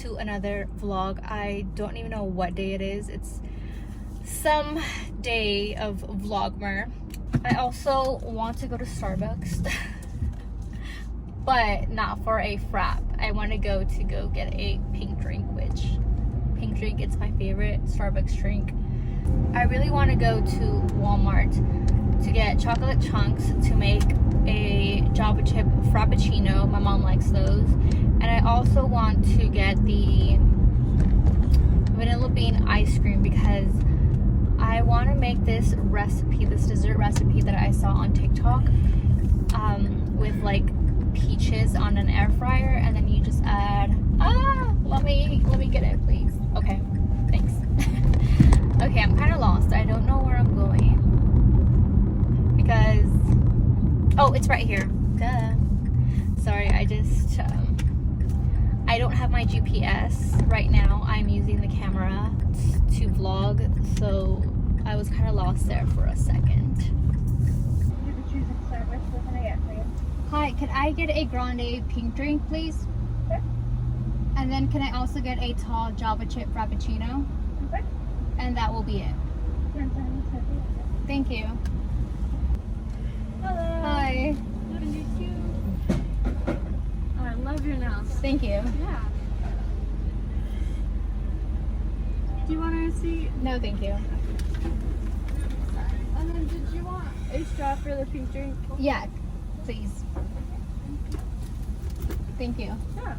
to another vlog. I don't even know what day it is. It's some day of Vlogmmer. I also want to go to Starbucks but not for a Frapp. I want to go get a pink drink, which pink drink is my favorite Starbucks drink. I really want to go to Walmart to get chocolate chunks to make a Java chip frappuccino. My mom likes those. And I also want to get the vanilla bean ice cream because I want to make this recipe, this dessert recipe that I saw on TikTok, with like peaches on an air fryer, and then you just add let me get it, please. Okay, thanks. Okay, I'm kind of lost. I don't know where I'm going because oh, it's right here. Duh. Sorry, I just I don't have my GPS right now. I'm using the camera to vlog, so I was kind of lost there for a second. Hi, can I get a grande pink drink, please? Okay. And then can I also get a tall Java chip frappuccino? Okay. And that will be it. Thank you. Hello. Hi. Nice to meet you. Oh, I love your nails. Thank you. Yeah. Do you want a receipt? No, thank you. And then did you want a straw for the pink drink? Yeah, please. Thank you. Sure.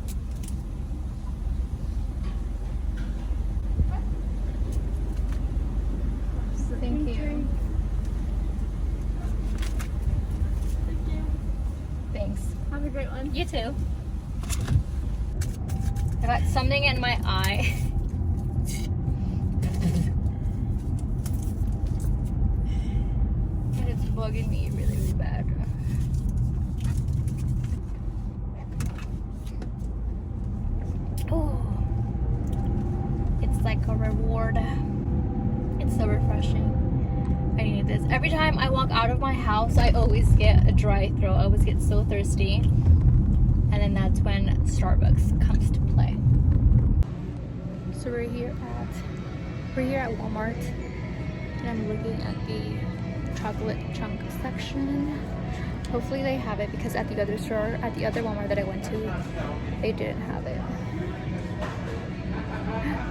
Thank you. Drink. Thank you. Thanks. Have a great one. You too. I got something in my eye. And it's bugging me really, really bad. Oh, it's like a reward. It's so refreshing. I need this. Every time I walk out of my house, I always get a dry throat. I always get so thirsty. And then that's when Starbucks comes to play. So we're here at Walmart, and I'm looking at the chocolate chunk section. Hopefully they have it, because at the other store, at the other Walmart that I went to, they didn't have it.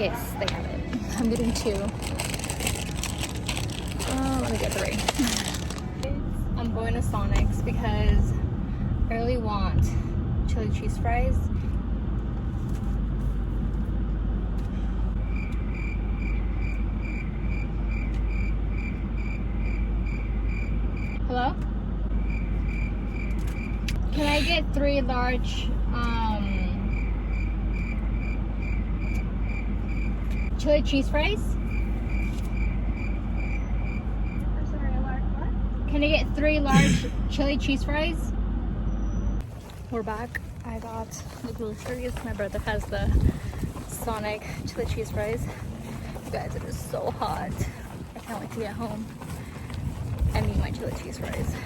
Yes, they have it. I'm getting 2. Let me get 3. I'm going to Sonic's because I really want chili cheese fries. Hello? Can I get 3 large chili cheese fries? Can I get 3 large chili cheese fries? We're back. I got the groceries. My brother has the Sonic chili cheese fries. You guys, it is so hot. I can't wait to get home and eat my chili cheese fries.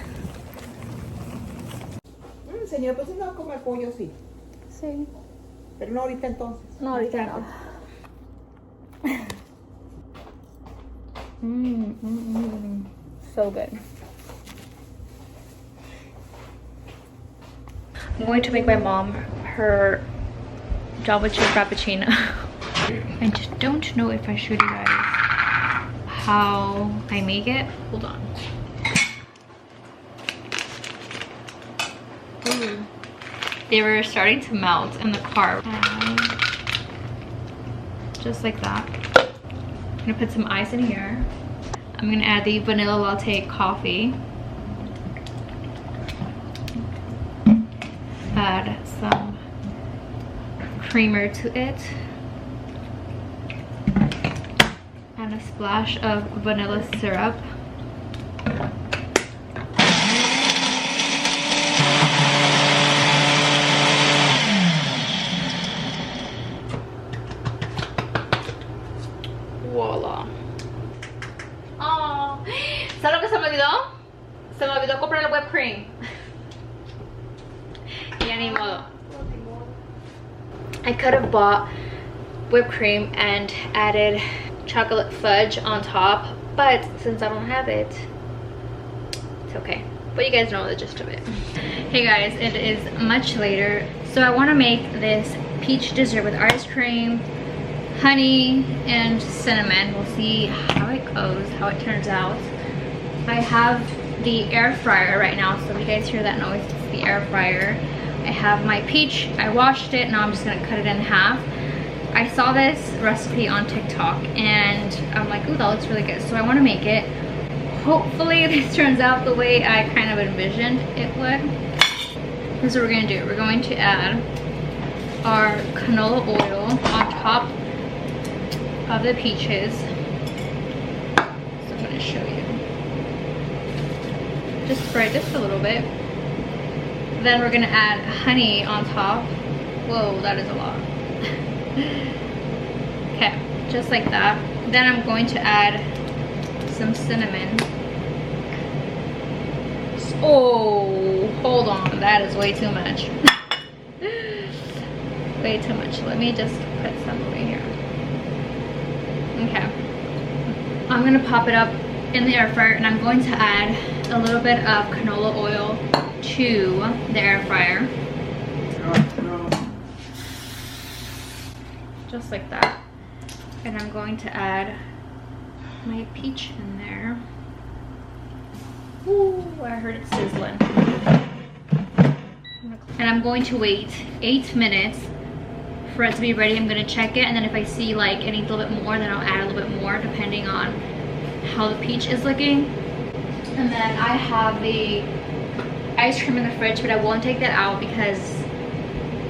Señor, pues no come pollo, sí. Sí. Pero no ahorita entonces. No, ahorita no. So good. I'm going to make my mom her Java chip frappuccino. I just don't know if I showed you guys how I make it. Hold on. Ooh. They were starting to melt in the car. And just like that. I'm gonna put some ice in here. I'm gonna add the vanilla latte coffee. Add some creamer to it. And a splash of vanilla syrup. Voila. Oh, ¿sabes lo que se me olvidó? Se me olvidó comprar el whipped cream. Ya ni modo. I could have bought whipped cream and added chocolate fudge on top, but since I don't have it, it's okay. But you guys know the gist of it. Hey guys, it is much later, so I want to make this peach dessert with ice cream, honey, and cinnamon. We'll see how it goes, how it turns out. I have the air fryer right now, so if you guys hear that noise, it's the air fryer. I have my peach, I washed it, now I'm just gonna cut it in half. I saw this recipe on TikTok and I'm like, ooh, that looks really good, so I want to make it. Hopefully this turns out the way I kind of envisioned it would. This is what we're gonna do. We're going to add our canola oil on top of the peaches. So I'm gonna show you. Just spray just a little bit. Then we're gonna add honey on top. Whoa, that is a lot. Okay, just like that. Then I'm going to add some cinnamon. Oh, hold on, that is way too much. Way too much. Let me just put some over here. Okay, I'm gonna pop it up in the air fryer and I'm going to add a little bit of canola oil to the air fryer. Just like that. And I'm going to add my peach in there. Ooh, I heard it sizzling. And I'm going to wait 8 minutes for it to be ready. I'm gonna check it, and then if I see like it needs a little bit more, then I'll add a little bit more depending on how the peach is looking. And then I have the ice cream in the fridge, but I won't take that out because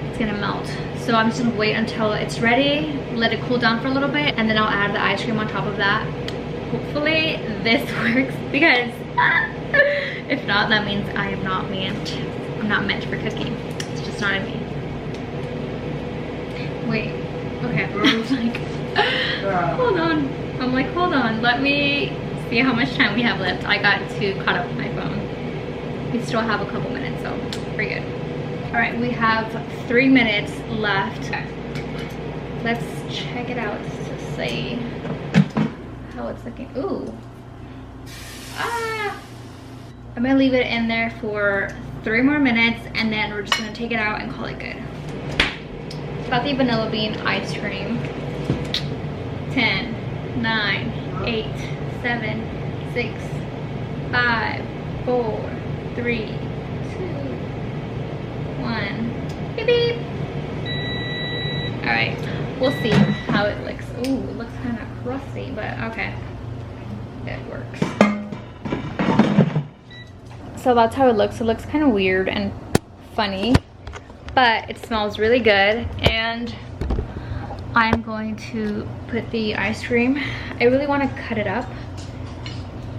it's gonna melt. So I'm just gonna wait until it's ready, let it cool down for a little bit, and then I'll add the ice cream on top of that. Hopefully this works, because if not, that means I am not meant. I'm not meant for cooking. It's just not in me. Wait. Okay. I was like, hold on. I'm like, hold on. Let me see how much time we have left. I got too caught up with my phone. We still have a couple minutes, so we're good. All right, we have 3 minutes left. Let's check it out to see how it's looking. Ooh. Ah. I'm gonna leave it in there for 3 more minutes and then we're just gonna take it out and call it good. Got the vanilla bean ice cream. 10, 9, 8, 7, 6, 5, 4, 3, 2, 1. Beep beep. Alright, we'll see how it looks. Ooh, it looks kind of crusty, but okay. It works. So that's how it looks. It looks kind of weird and funny, but it smells really good. And I'm going to put the ice cream. I really want to cut it up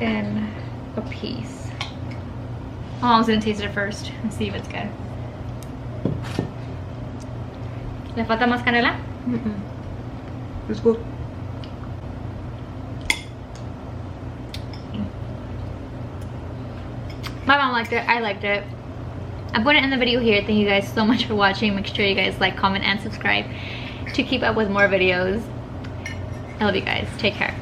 in a piece. Oh, I was gonna taste it first and see if it's good. ¿Le falta más canela? It's good. My mom liked it. I liked it. I'm going to end the video here. Thank you guys so much for watching. Make sure you guys like, comment, and subscribe to keep up with more videos. I love you guys. Take care.